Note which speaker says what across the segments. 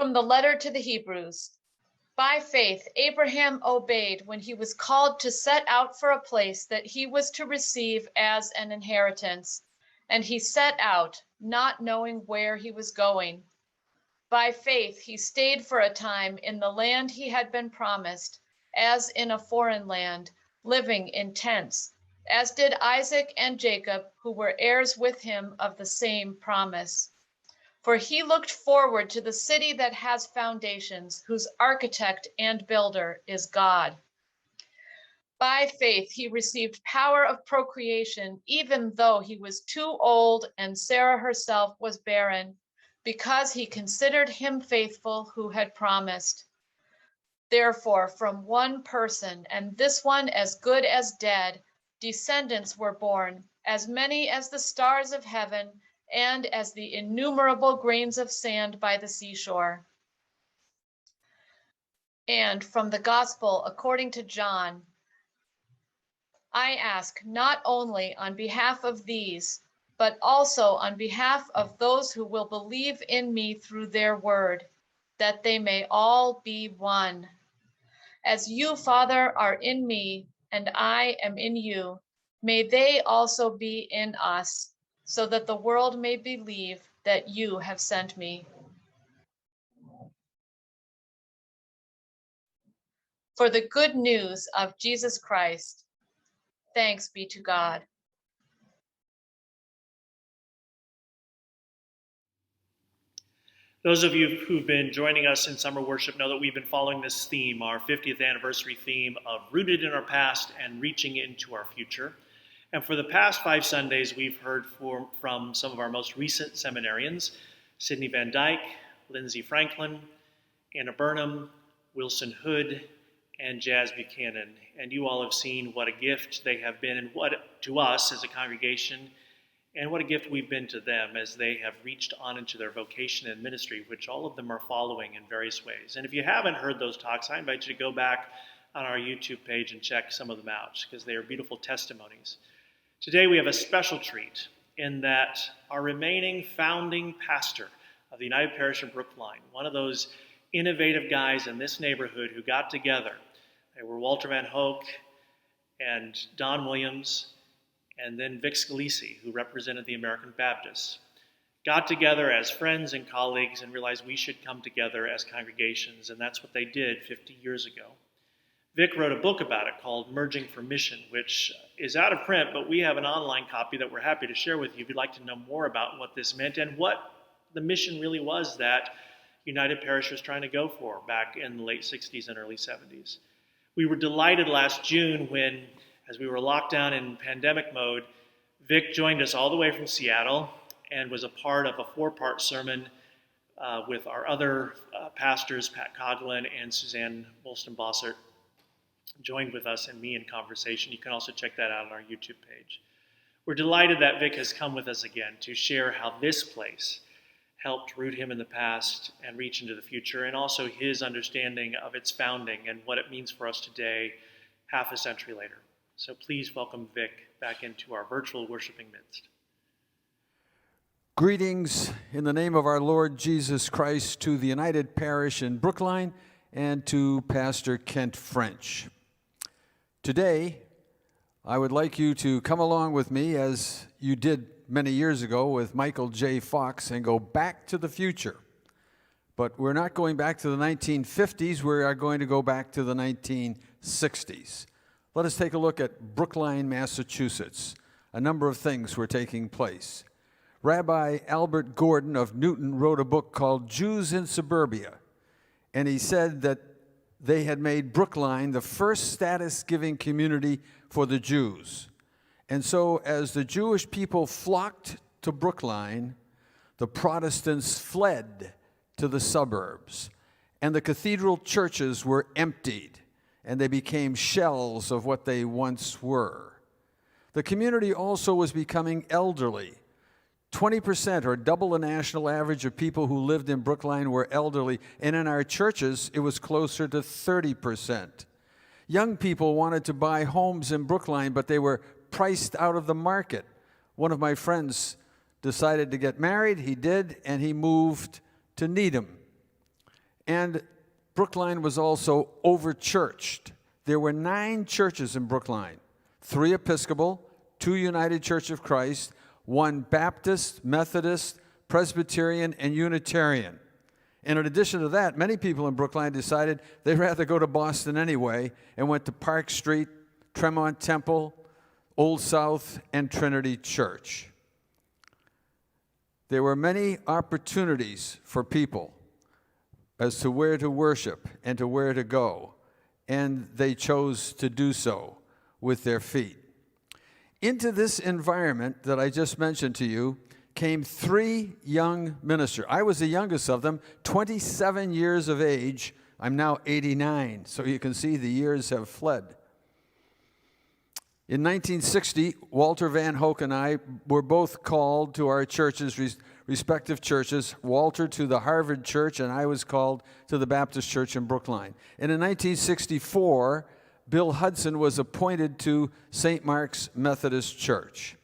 Speaker 1: From the letter to the Hebrews. By faith, Abraham obeyed when he was called to set out for a place that he was to receive as an inheritance. And he set out, not knowing where he was going. By faith, he stayed for a time in the land he had been promised, as in a foreign land, living in tents, as did Isaac and Jacob, who were heirs with him of the same promise. For he looked forward to the city that has foundations, whose architect and builder is God. By faith, he received power of procreation, even though he was too old and Sarah herself was barren, because he considered him faithful who had promised. Therefore, from one person, and this one as good as dead, descendants were born, as many as the stars of heaven, and as the innumerable grains of sand by the seashore. And from the Gospel according to John, I ask not only on behalf of these, but also on behalf of those who will believe in me through their word, that they may all be one. As you, Father, are in me, and I am in you, may they also be in us, so that the world may believe that you have sent me. For the good news of Jesus Christ, thanks be to God.
Speaker 2: Those of you who've been joining us in summer worship know that we've been following this theme, our 50th anniversary theme of rooted in our past and reaching into our future. And for the past 5 Sundays, we've heard from some of our most recent seminarians, Sidney Van Dyke, Lindsay Franklin, Anna Burnham, Wilson Hood, and Jazz Buchanan. And you all have seen what a gift they have been and what to us as a congregation, and what a gift we've been to them as they have reached on into their vocation and ministry, which all of them are following in various ways. And if you haven't heard those talks, I invite you to go back on our YouTube page and check some of them out, because they are beautiful testimonies. Today we have a special treat in that our remaining founding pastor of the United Parish of Brookline, one of those innovative guys in this neighborhood who got together, they were Walter Van Hoek and Don Williams, and then Vic Scalise, who represented the American Baptists, got together as friends and colleagues and realized we should come together as congregations, and that's what they did 50 years ago. Vic wrote a book about it called Merging for Mission, which is out of print, but we have an online copy that we're happy to share with you if you'd like to know more about what this meant and what the mission really was that United Parish was trying to go for back in the late 60s and early 70s. We were delighted last June when, as we were locked down in pandemic mode, Vic joined us all the way from Seattle and was a part of a 4-part sermon with our other pastors, Pat Coughlin and Suzanne Wollston-Bossert, joined with us and me in conversation. You can also check that out on our YouTube page. We're delighted that Vic has come with us again to share how this place helped root him in the past and reach into the future, and also his understanding of its founding and what it means for us today, half a century later. So please welcome Vic back into our virtual worshiping midst.
Speaker 3: Greetings in the name of our Lord Jesus Christ to the United Parish in Brookline and to Pastor Kent French. Today, I would like you to come along with me as you did many years ago with Michael J. Fox and go back to the future. But we're not going back to the 1950s, we are going to go back to the 1960s. Let us take a look at Brookline, Massachusetts. A number of things were taking place. Rabbi Albert Gordon of Newton wrote a book called Jews in Suburbia, and he said that they had made Brookline the first status-giving community for the Jews. And so as the Jewish people flocked to Brookline, the Protestants fled to the suburbs, and the cathedral churches were emptied, and they became shells of what they once were. The community also was becoming elderly. 20%, or double the national average of people who lived in Brookline, were elderly, and in our churches, it was closer to 30%. Young people wanted to buy homes in Brookline, but they were priced out of the market. One of my friends decided to get married. He did, and he moved to Needham. And Brookline was also over-churched. There were 9 churches in Brookline, 3 Episcopal, 2 United Church of Christ, 1 Baptist, Methodist, Presbyterian, and Unitarian. And in addition to that, many people in Brookline decided they'd rather go to Boston anyway and went to Park Street, Tremont Temple, Old South, and Trinity Church. There were many opportunities for people as to where to worship and to where to go, and they chose to do so with their feet. Into this environment that I just mentioned to you came 3 young ministers. I was the youngest of them, 27 years of age. I'm now 89, so you can see the years have fled. In 1960, Walter Van Hoek and I were both called to our churches, respective churches, Walter to the Harvard Church, and I was called to the Baptist Church in Brookline. And in 1964, Bill Hudson was appointed to St. Mark's Methodist Church.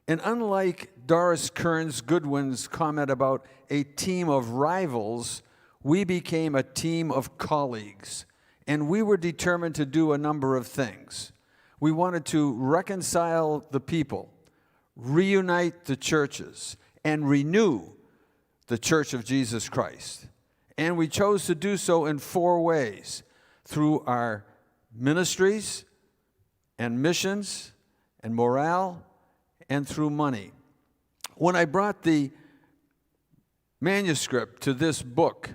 Speaker 3: And unlike Doris Kearns Goodwin's comment about a team of rivals, we became a team of colleagues. And we were determined to do a number of things. We wanted to reconcile the people, reunite the churches, and renew the Church of Jesus Christ. And we chose to do so in 4 ways: through our ministries and missions and morale, and through money. When I brought the manuscript to this book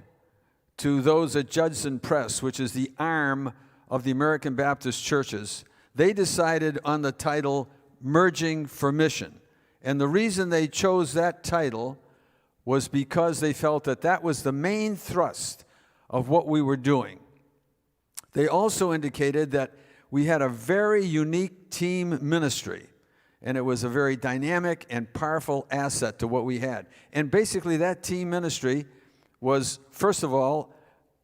Speaker 3: to those at Judson Press, which is the arm of the American Baptist Churches, they decided on the title, Merging for Mission. And the reason they chose that title was because they felt that that was the main thrust of what we were doing. They also indicated that we had a very unique team ministry, and it was a very dynamic and powerful asset to what we had. And basically that team ministry was, first of all,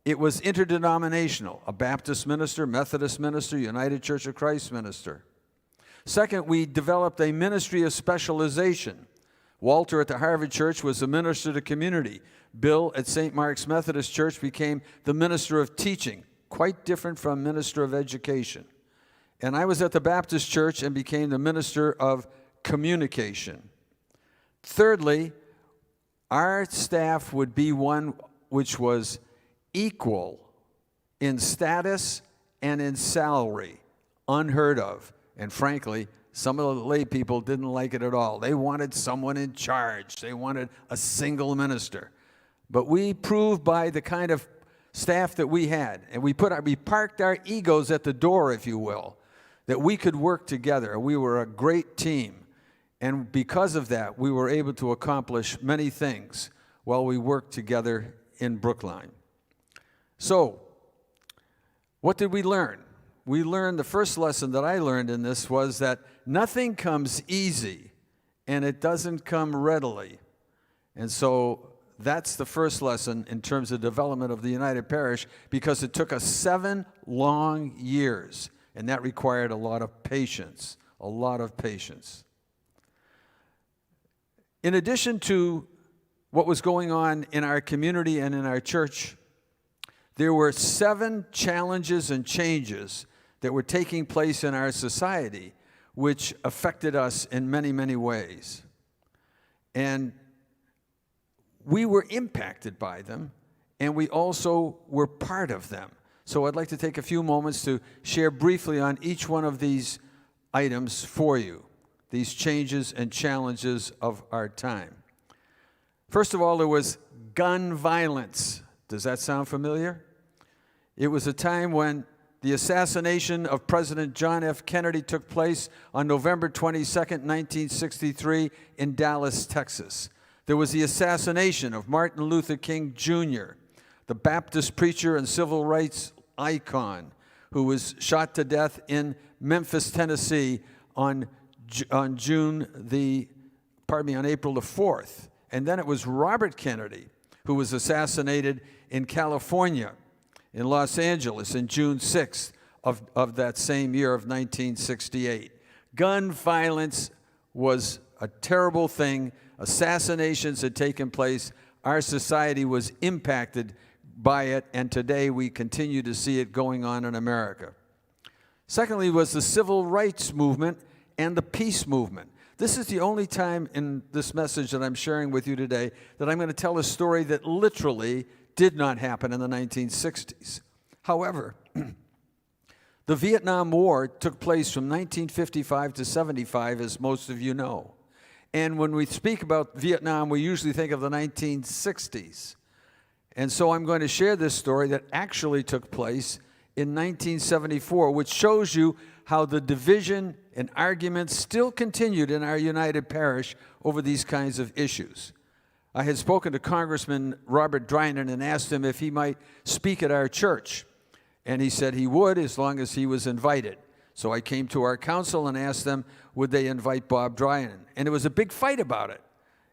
Speaker 3: it was interdenominational, a Baptist minister, Methodist minister, United Church of Christ minister. Second, we developed a ministry of specialization. Walter at the Harvard Church was the minister to community. Bill at St. Mark's Methodist Church became the minister of teaching, quite different from minister of education. And I was at the Baptist Church and became the minister of communication. Thirdly, our staff would be one which was equal in status and in salary, unheard of. And frankly, some of the lay people didn't like it at all. They wanted someone in charge. They wanted a single minister. But we proved by the kind of staff that we had, and we parked our egos at the door, if you will, that we could work together. We were a great team. And because of that, we were able to accomplish many things while we worked together in Brookline. So, what did we learn? We learned, the first lesson that I learned in this was that nothing comes easy, and it doesn't come readily. And so that's the first lesson in terms of development of the United Parish, because it took us 7 long years, and that required a lot of patience, a lot of patience. In addition to what was going on in our community and in our church, there were 7 challenges and changes that were taking place in our society which affected us in many, many ways. And we were impacted by them, and we also were part of them. So I'd like to take a few moments to share briefly on each one of these items for you, these changes and challenges of our time. First of all, there was gun violence. Does that sound familiar? It was a time when the assassination of President John F. Kennedy took place on November 22nd, 1963 in Dallas, Texas. There was the assassination of Martin Luther King Jr., the Baptist preacher and civil rights icon, who was shot to death in Memphis, Tennessee on April the 4th. And then it was Robert Kennedy, who was assassinated in California, in Los Angeles, in June 6th of that same year of 1968. Gun violence was a terrible thing. Assassinations had taken place. Our society was impacted by it, and today we continue to see it going on in America. Secondly was the civil rights movement and the peace movement. This is the only time in this message that I'm sharing with you today that I'm going to tell a story that literally did not happen in the 1960s. However, the Vietnam War took place from 1955 to 75, as most of you know. And when we speak about Vietnam, we usually think of the 1960s. And so I'm going to share this story that actually took place in 1974, which shows you how the division and arguments still continued in our United Parish over these kinds of issues. I had spoken to Congressman Robert Drinan and asked him if he might speak at our church. And he said he would as long as he was invited. So I came to our council and asked them, would they invite Bob Drinan? And there was a big fight about it.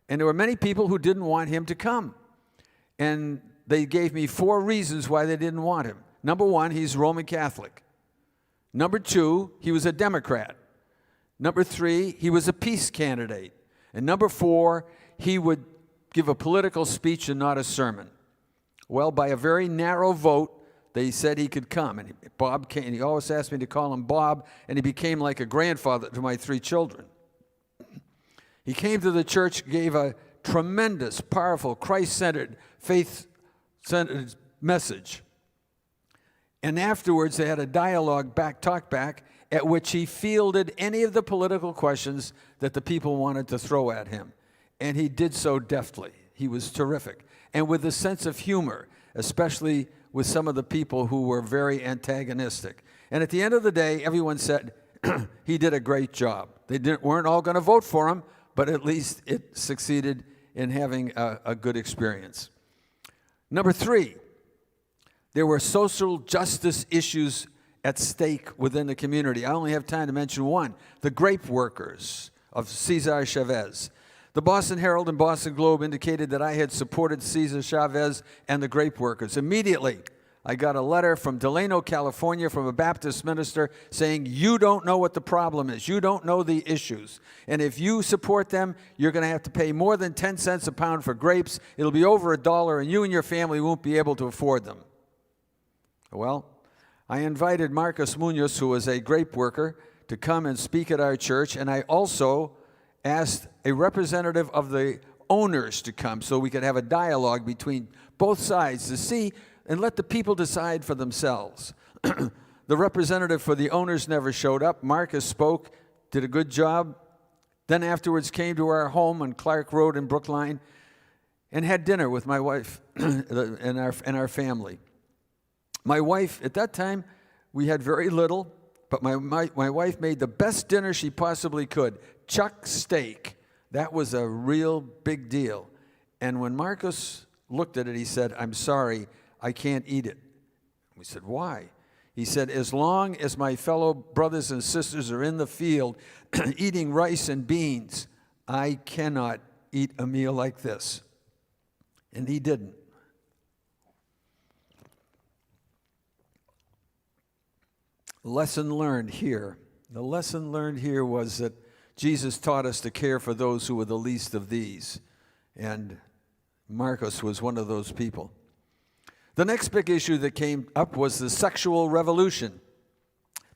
Speaker 3: And there were many people who didn't want him to come. And they gave me 4 reasons why they didn't want him. Number 1, he's Roman Catholic. Number 2, he was a Democrat. Number 3, he was a peace candidate. And number 4, he would give a political speech and not a sermon. Well, by a very narrow vote, they said he could come. And Bob came. He always asked me to call him Bob, and he became like a grandfather to my 3 children. He came to the church, gave a tremendous, powerful, Christ-centered, faith-centered message. And afterwards, they had a dialogue talk back, at which he fielded any of the political questions that the people wanted to throw at him. And he did so deftly. He was terrific. And with a sense of humor, especially with some of the people who were very antagonistic. And at the end of the day, everyone said he did a great job. They weren't all going to vote for him, but at least it succeeded in having a good experience. Number 3, there were social justice issues at stake within the community. I only have time to mention one, the grape workers of Cesar Chavez. The Boston Herald and Boston Globe indicated that I had supported Cesar Chavez and the grape workers. Immediately, I got a letter from Delano, California, from a Baptist minister saying, you don't know what the problem is. You don't know the issues. And if you support them, you're going to have to pay more than 10 cents a pound for grapes. It'll be over $1, and you and your family won't be able to afford them. Well, I invited Marcos Munoz, who was a grape worker, to come and speak at our church, and I also asked a representative of the owners to come so we could have a dialogue between both sides to see and let the people decide for themselves. The representative for the owners never showed up. Marcus spoke, did a good job, then afterwards came to our home on Clark Road in Brookline and had dinner with my wife and our family. My wife, at that time, we had very little, but my wife made the best dinner she possibly could. Chuck steak. That was a real big deal. And when Marcus looked at it, he said, I'm sorry, I can't eat it. We said, why? He said, as long as my fellow brothers and sisters are in the field eating rice and beans, I cannot eat a meal like this. And he didn't. Lesson learned here. The lesson learned here was that Jesus taught us to care for those who were the least of these. And Marcos was one of those people. The next big issue that came up was the sexual revolution.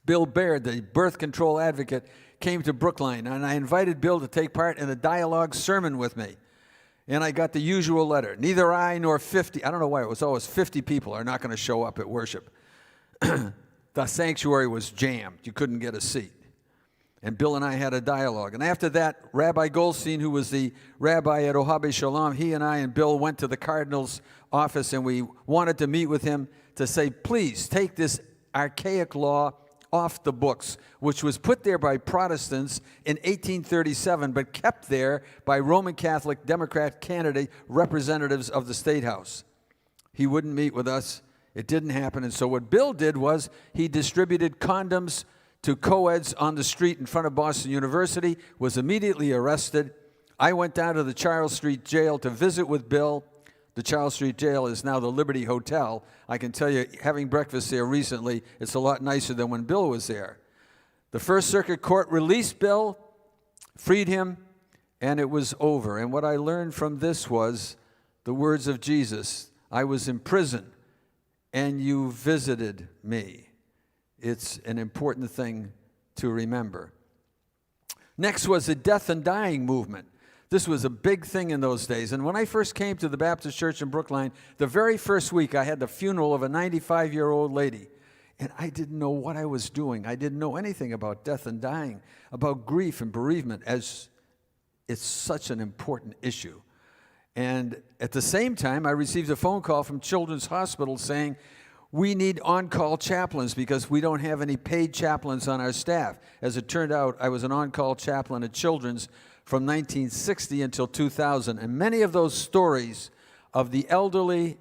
Speaker 3: Bill Baird, the birth control advocate, came to Brookline, and I invited Bill to take part in a dialogue sermon with me. And I got the usual letter. Neither I nor 50, I don't know why it was always 50 people are not going to show up at worship. The sanctuary was jammed. You couldn't get a seat. And Bill and I had a dialogue. And after that, Rabbi Goldstein, who was the rabbi at Ohabe Shalom, he and I and Bill went to the cardinal's office, and we wanted to meet with him to say, please take this archaic law off the books, which was put there by Protestants in 1837, but kept there by Roman Catholic Democrat candidate representatives of the State House. He wouldn't meet with us. It didn't happen. And so what Bill did was he distributed condoms to co-eds on the street in front of Boston University, was immediately arrested. I went down to the Charles Street Jail to visit with Bill. The Charles Street Jail is now the Liberty Hotel. I can tell you, having breakfast there recently, it's a lot nicer than when Bill was there. The First Circuit Court released Bill, freed him, and it was over. And what I learned from this was the words of Jesus. I was in prison and you visited me. It's an important thing to remember. Next was the death and dying movement. This was a big thing in those days. And when I first came to the Baptist Church in Brookline, the very first week I had the funeral of a 95-year-old lady. And I didn't know what I was doing. I didn't know anything about death and dying, about grief and bereavement, as it's such an important issue. And at the same time, I received a phone call from Children's Hospital saying, we need on-call chaplains because we don't have any paid chaplains on our staff. As it turned out, I was an on-call chaplain at Children's from 1960 until 2000. And many of those stories of the elderly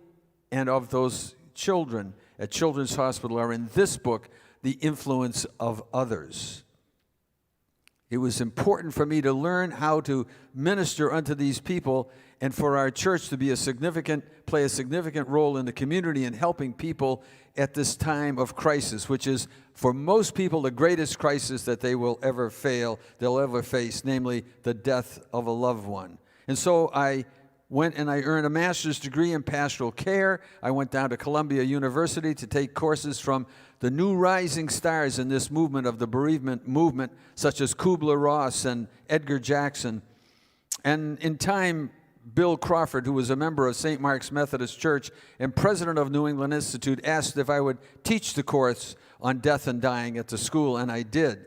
Speaker 3: and of those children at Children's Hospital are in this book, The Influence of Others. It was important for me to learn how to minister unto these people and for our church to play a significant role in the community in helping people at this time of crisis, which is, for most people, the greatest crisis that they'll ever face, namely the death of a loved one. And so I went and I earned a master's degree in pastoral care. I went down to Columbia University to take courses from the new rising stars in this movement of the bereavement movement, such as Kubler-Ross and Edgar Jackson. And in time, Bill Crawford, who was a member of St. Mark's Methodist Church and president of New England Institute, asked if I would teach the course on death and dying at the school, and I did.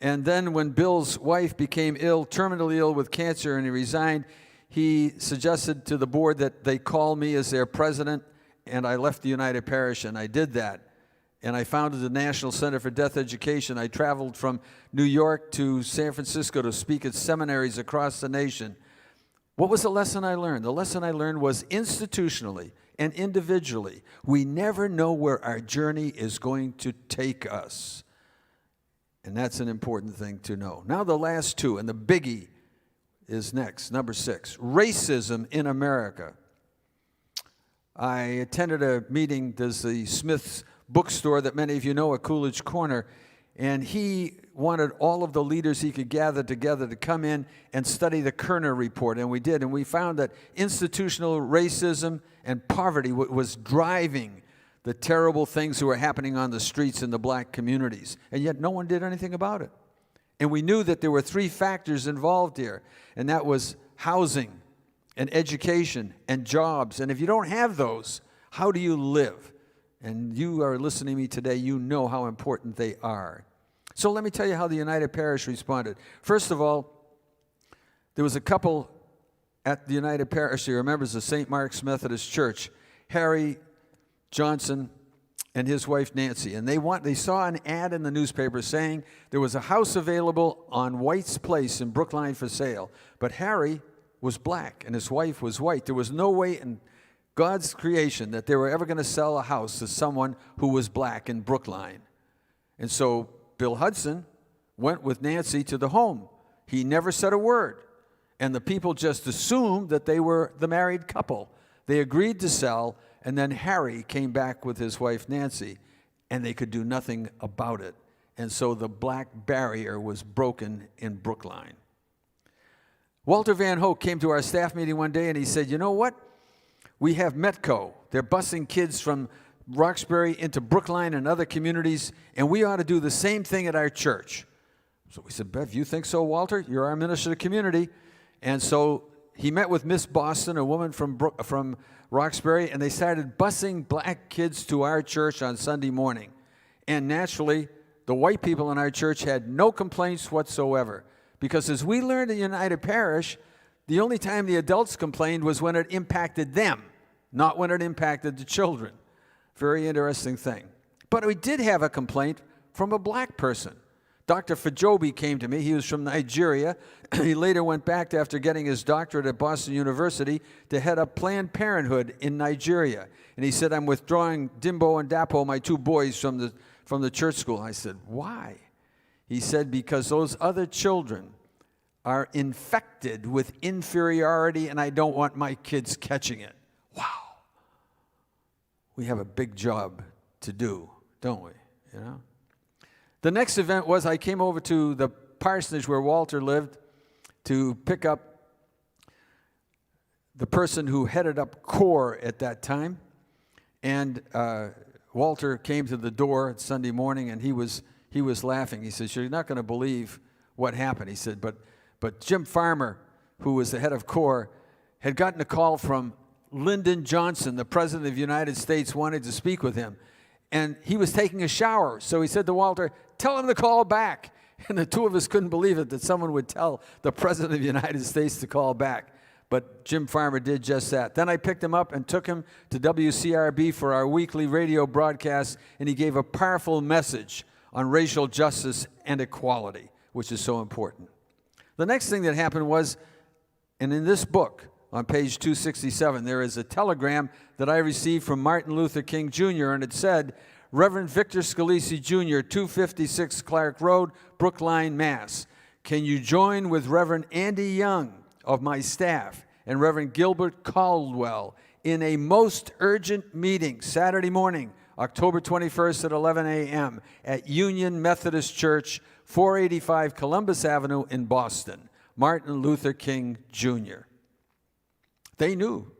Speaker 3: And then when Bill's wife became ill, terminally ill with cancer, and he resigned, he suggested to the board that they call me as their president, and I left the United Parish, and I did that. And I founded the National Center for Death Education. I traveled from New York to San Francisco to speak at seminaries across the nation. What was the lesson I learned? The lesson I learned was institutionally and individually, we never know where our journey is going to take us. And that's an important thing to know. Now the last two, and the biggie is next, number 6, racism in America. I attended a meeting, there's the Smith's bookstore that many of you know at Coolidge Corner, and he wanted all of the leaders he could gather together to come in and study the Kerner Report, and we did. And we found that institutional racism and poverty was driving the terrible things that were happening on the streets in the black communities, and yet no one did anything about it. And we knew that there were 3 factors involved here, and that was housing and education and jobs. And if you don't have those, how do you live? And you are listening to me today, you know how important they are. So let me tell you how the United Parish responded. First of all, there was a couple at the United Parish who remembers the St. Mark's Methodist Church, Harry Johnson and his wife Nancy, and they saw an ad in the newspaper saying there was a house available on White's Place in Brookline for sale, but Harry was black and his wife was white. There was no way in God's creation that they were ever going to sell a house to someone who was black in Brookline. And so Bill Hudson went with Nancy to the home. He never said a word, and the people just assumed that they were the married couple. They agreed to sell, and then Harry came back with his wife Nancy, and they could do nothing about it. And so the black barrier was broken in Brookline. Walter Van Hoek came to our staff meeting one day, and he said, you know what? We have Metco. They're busing kids from Roxbury into Brookline and other communities, and we ought to do the same thing at our church. So we said, Bev, you think so, Walter? You're our minister of the community. And so he met with Miss Boston, a woman from Roxbury, and they started busing black kids to our church on Sunday morning. And naturally, the white people in our church had no complaints whatsoever. Because as we learned at United Parish, the only time the adults complained was when it impacted them, not when it impacted the children. Very interesting thing. But we did have a complaint from a black person. Dr. Fajobi came to me. He was from Nigeria. He later went back after getting his doctorate at Boston University to head up Planned Parenthood in Nigeria. And he said, I'm withdrawing Dimbo and Dapo, my 2 boys, from the church school. I said, why? He said, because those other children are infected with inferiority, and I don't want my kids catching it. Wow. We have a big job to do, don't we? You know? The next event was I came over to the parsonage where Walter lived to pick up the person who headed up CORE at that time. And Walter came to the door Sunday morning, and he was laughing. He says, "You're not going to believe what happened." He said, but Jim Farmer, who was the head of CORE, had gotten a call from Lyndon Johnson, the President of the United States, wanted to speak with him. And he was taking a shower. So he said to Walter, "Tell him to call back." And the two of us couldn't believe it, that someone would tell the President of the United States to call back. But Jim Farmer did just that. Then I picked him up and took him to WCRB for our weekly radio broadcast, and he gave a powerful message on racial justice and equality, which is so important. The next thing that happened was, and in this book, on page 267, there is a telegram that I received from Martin Luther King Jr., and it said, "Reverend Victor Scalise Jr., 256 Clark Road, Brookline, Mass. Can you join with Reverend Andy Young of my staff and Reverend Gilbert Caldwell in a most urgent meeting Saturday morning, October 21st at 11 a.m. at Union Methodist Church, 485 Columbus Avenue in Boston. Martin Luther King Jr." They knew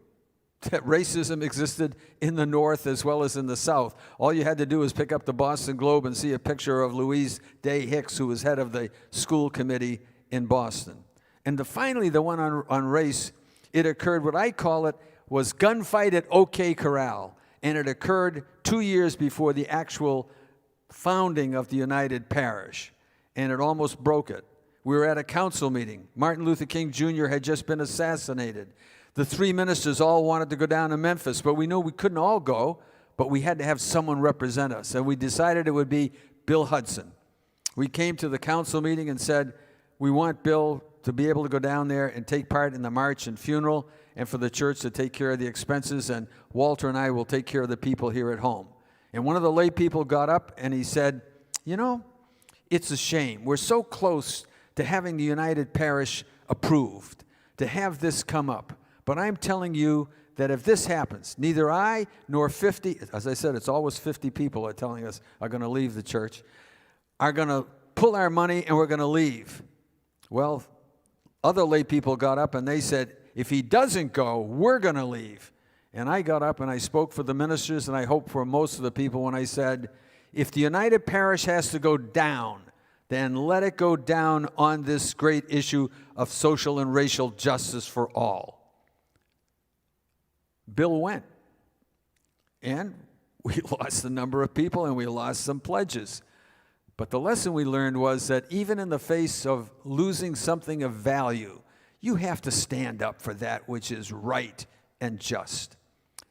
Speaker 3: that racism existed in the North as well as in the South. All you had to do was pick up the Boston Globe and see a picture of Louise Day Hicks, who was head of the school committee in Boston. And finally, the one on race, it occurred, what I call it, was gunfight at OK Corral. And it occurred 2 years before the actual founding of the United Parish. And it almost broke it. We were at a council meeting. Martin Luther King Jr. had just been assassinated. The three ministers all wanted to go down to Memphis, but we knew we couldn't all go, but we had to have someone represent us. And we decided it would be Bill Hudson. We came to the council meeting and said, we want Bill to be able to go down there and take part in the march and funeral, and for the church to take care of the expenses, and Walter and I will take care of the people here at home. And one of the lay people got up and he said, "You know, it's a shame. We're so close to having the United Parish approved, to have this come up. But I'm telling you that if this happens, neither I nor 50, as I said, it's always 50 people are telling us are going to leave the church, are going to pull our money and we're going to leave." Well, other lay people got up and they said, "If he doesn't go, we're going to leave." And I got up and I spoke for the ministers, and I hope for most of the people, when I said, if the United Parish has to go down, then let it go down on this great issue of social and racial justice for all. Bill went. And we lost a number of people and we lost some pledges. But the lesson we learned was that even in the face of losing something of value, you have to stand up for that which is right and just.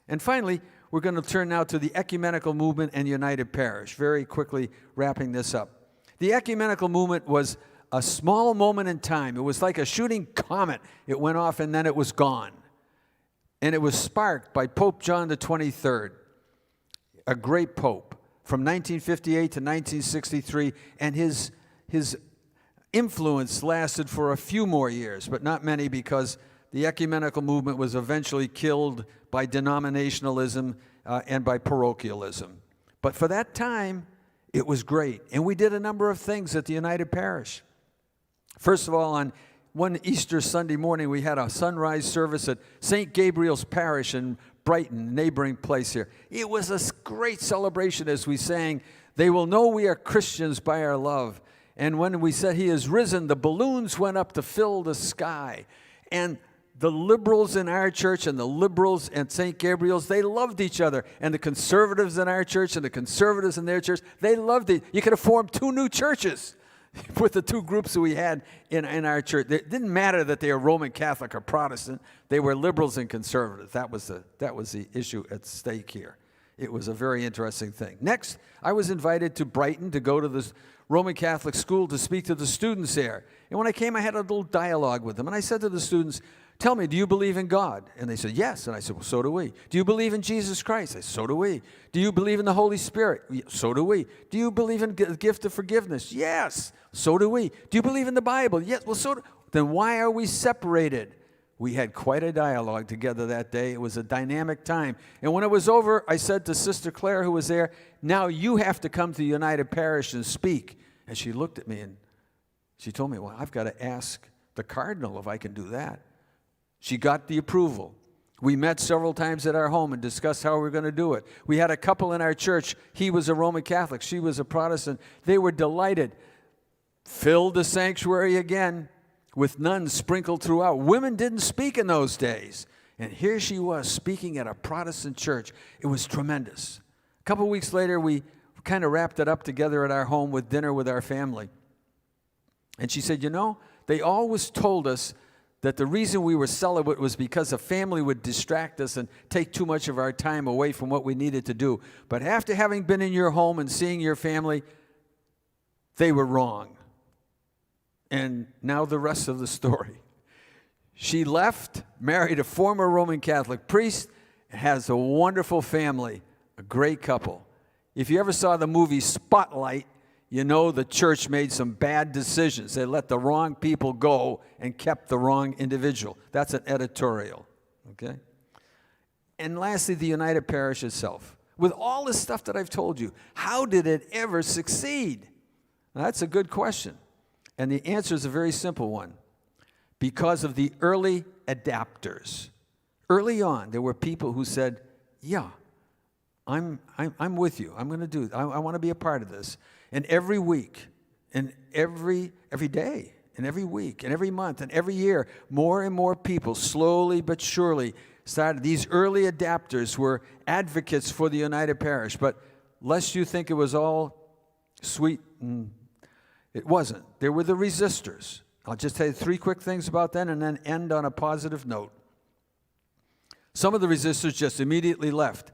Speaker 3: And finally, we're going to turn now to the ecumenical movement and United Parish, very quickly wrapping this up. The ecumenical movement was a small moment in time. It was like a shooting comet. It went off and then it was gone. And it was sparked by Pope John the 23rd, a great pope, from 1958 to 1963, and his influence lasted for a few more years, but not many, because the ecumenical movement was eventually killed by denominationalism and by parochialism. But for that time, it was great. And we did a number of things at the United Parish. First of all, on one Easter Sunday morning, we had a sunrise service at St. Gabriel's Parish in Brighton, neighboring place here. It was a great celebration as we sang, "They will know we are Christians by our love." And when we said he is risen, the balloons went up to fill the sky. And the liberals in our church and the liberals at St. Gabriel's, they loved each other. And the conservatives in our church and the conservatives in their church, they loved it. You could have formed two new churches with the two groups that we had in our church. It didn't matter that they were Roman Catholic or Protestant. They were liberals and conservatives. That was the issue at stake here. It was a very interesting thing. Next, I was invited to Brighton to go to this Roman Catholic school to speak to the students there. And when I came, I had a little dialogue with them. And I said to the students, "Tell me, do you believe in God?" And they said, "Yes." And I said, "Well, so do we." "Do you believe in Jesus Christ?" I said, "So do we." "Do you believe in the Holy Spirit?" "So do we." "Do you believe in the gift of forgiveness?" "Yes." "So do we." "Do you believe in the Bible?" "Yes." "Well, so do." Then why are we separated? We had quite a dialogue together that day. It was a dynamic time. And when it was over, I said to Sister Claire, who was there, "Now you have to come to United Parish and speak." And she looked at me and she told me, "Well, I've got to ask the cardinal if I can do that." She got the approval. We met several times at our home and discussed how we were going to do it. We had a couple in our church. He was a Roman Catholic. She was a Protestant. They were delighted. Filled the sanctuary again with nuns sprinkled throughout. Women didn't speak in those days. And here she was speaking at a Protestant church. It was tremendous. A couple weeks later, we kind of wrapped it up together at our home with dinner with our family. And she said, they always told us that the reason we were celibate was because a family would distract us and take too much of our time away from what we needed to do. But after having been in your home and seeing your family, they were wrong. And now the rest of the story. She left, married a former Roman Catholic priest, has a wonderful family, a great couple. If you ever saw the movie Spotlight, you know the church made some bad decisions. They let the wrong people go and kept the wrong individual. That's an editorial, okay? And lastly, the United Parish itself. With all this stuff that I've told you, how did it ever succeed? Now, that's a good question. And the answer is a very simple one. Because of the early adapters. Early on, there were people who said, yeah, I'm with you. I'm going to do it. I want to be a part of this. And every week, and every day, and every week, and every month, and every year, more and more people, slowly but surely, started. These early adapters were advocates for the United Parish. But lest you think it was all sweet, it wasn't. There were the resistors. I'll just tell you 3 quick things about them and then end on a positive note. Some of the resistors just immediately left,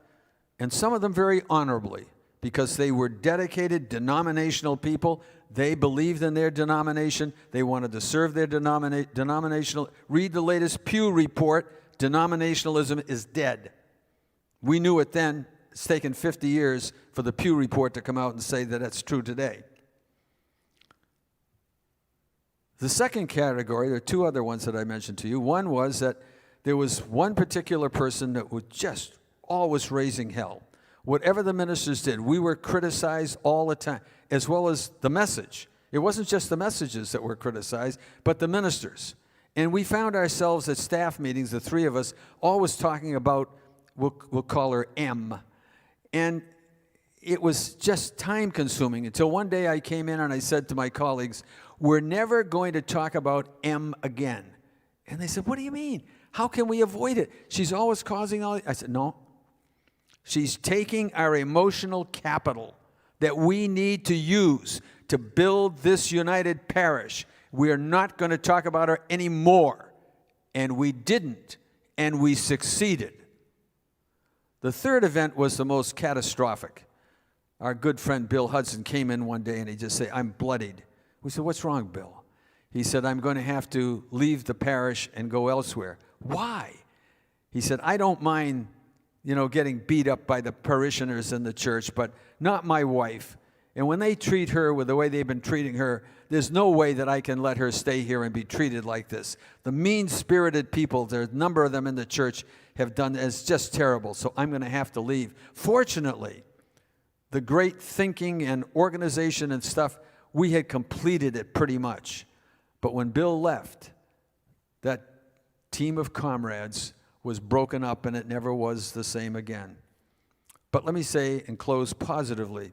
Speaker 3: and some of them very honorably, because they were dedicated denominational people. They believed in their denomination. They wanted to serve their denominational. Read the latest Pew report. Denominationalism is dead. We knew it then. It's taken 50 years for the Pew report to come out and say that that's true today. The second category, there are 2 other ones that I mentioned to you. One was that there was one particular person that was just always raising hell. Whatever the ministers did, we were criticized all the time, as well as the message. It wasn't just the messages that were criticized, but the ministers. And we found ourselves at staff meetings, the 3 of us, always talking about, we'll call her M. And it was just time-consuming until one day I came in and I said to my colleagues, we're never going to talk about M again. And they said, what do you mean? How can we avoid it? She's always causing all... I said, no. She's taking our emotional capital that we need to use to build this United Parish. We are not going to talk about her anymore. And we didn't. And we succeeded. The third event was the most catastrophic. Our good friend Bill Hudson came in one day and he just said, I'm bloodied. We said, what's wrong, Bill? He said, I'm going to have to leave the parish and go elsewhere. Why? He said, I don't mind, getting beat up by the parishioners in the church, but not my wife. And when they treat her with the way they've been treating her, there's no way that I can let her stay here and be treated like this. The mean-spirited people, there's a number of them in the church, have done, it's just terrible, so I'm going to have to leave. Fortunately, the great thinking and organization and stuff, we had completed it pretty much. But when Bill left, that team of comrades was broken up and it never was the same again. But let me say and close positively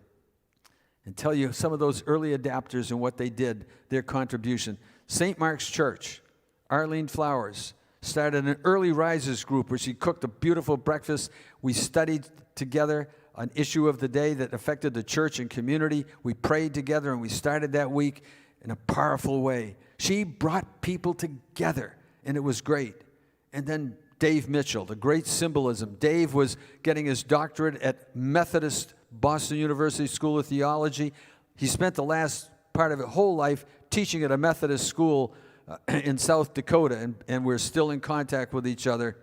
Speaker 3: and tell you some of those early adapters and what they did, their contribution. St. Mark's Church, Arlene Flowers, started an early risers group where she cooked a beautiful breakfast. We studied together an issue of the day that affected the church and community. We prayed together and we started that week in a powerful way. She brought people together and it was great. And then Dave Mitchell, the great symbolism. Dave was getting his doctorate at Methodist Boston University School of Theology. He spent the last part of his whole life teaching at a Methodist school in South Dakota, and we're still in contact with each other.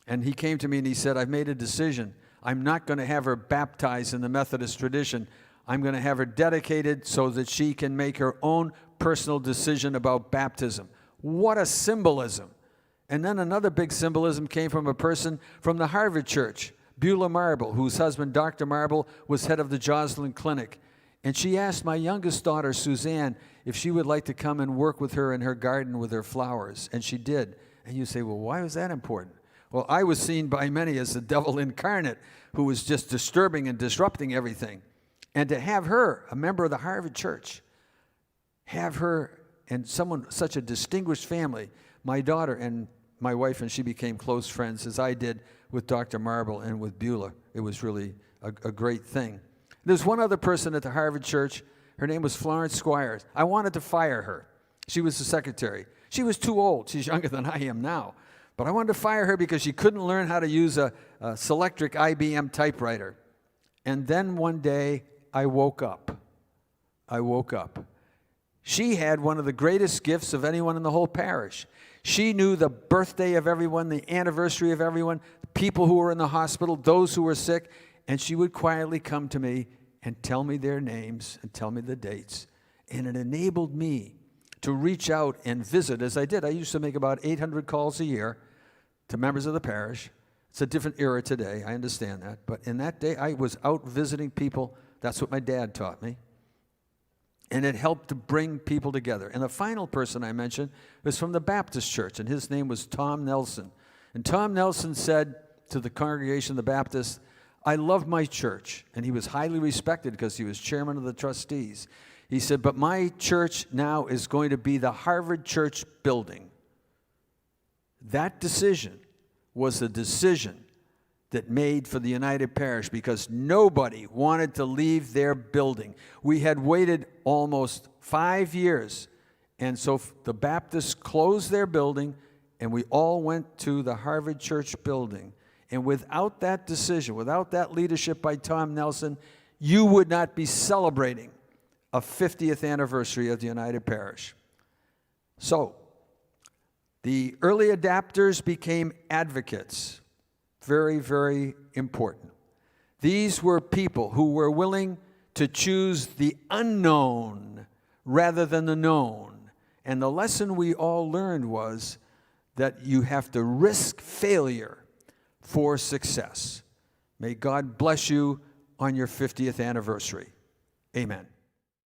Speaker 3: And he came to me and he said, I've made a decision. I'm not going to have her baptized in the Methodist tradition. I'm going to have her dedicated so that she can make her own personal decision about baptism. What a symbolism. And then another big symbolism came from a person from the Harvard Church, Beulah Marble, whose husband, Dr. Marble, was head of the Joslin Clinic. And she asked my youngest daughter, Suzanne, if she would like to come and work with her in her garden with her flowers. And she did. And you say, well, why was that important? Well, I was seen by many as the devil incarnate who was just disturbing and disrupting everything. And to have her, a member of the Harvard Church, have her and someone, such a distinguished family, my daughter and my wife and she became close friends, as I did with Dr. Marble and with Beulah. It was really a great thing. There's one other person at the Harvard Church. Her name was Florence Squires. I wanted to fire her. She was the secretary. She was too old. She's younger than I am now. But I wanted to fire her because she couldn't learn how to use a Selectric IBM typewriter. And then one day, I woke up. She had one of the greatest gifts of anyone in the whole parish. She knew the birthday of everyone, the anniversary of everyone, people who were in the hospital, those who were sick, and she would quietly come to me and tell me their names and tell me the dates. And it enabled me to reach out and visit, as I did. I used to make about 800 calls a year to members of the parish. It's a different era today, I understand that. But in that day, I was out visiting people. That's what my dad taught me. And it helped to bring people together. And the final person I mentioned was from the Baptist church, and his name was Tom Nelson. And Tom Nelson said to the congregation of the Baptists, I love my church. And he was highly respected because he was chairman of the trustees. He said, but my church now is going to be the Harvard Church building. That decision was a decision that made for the United Parish because nobody wanted to leave their building. We had waited almost 5 years, and so the Baptists closed their building, and we all went to the Harvard Church building. And without that decision, without that leadership by Tom Nelson, you would not be celebrating a 50th anniversary of the United Parish. So, the early adapters became advocates. Very, very important. These were people who were willing to choose the unknown rather than the known. And the lesson we all learned was that you have to risk failure for success. May God bless you on your 50th anniversary. Amen.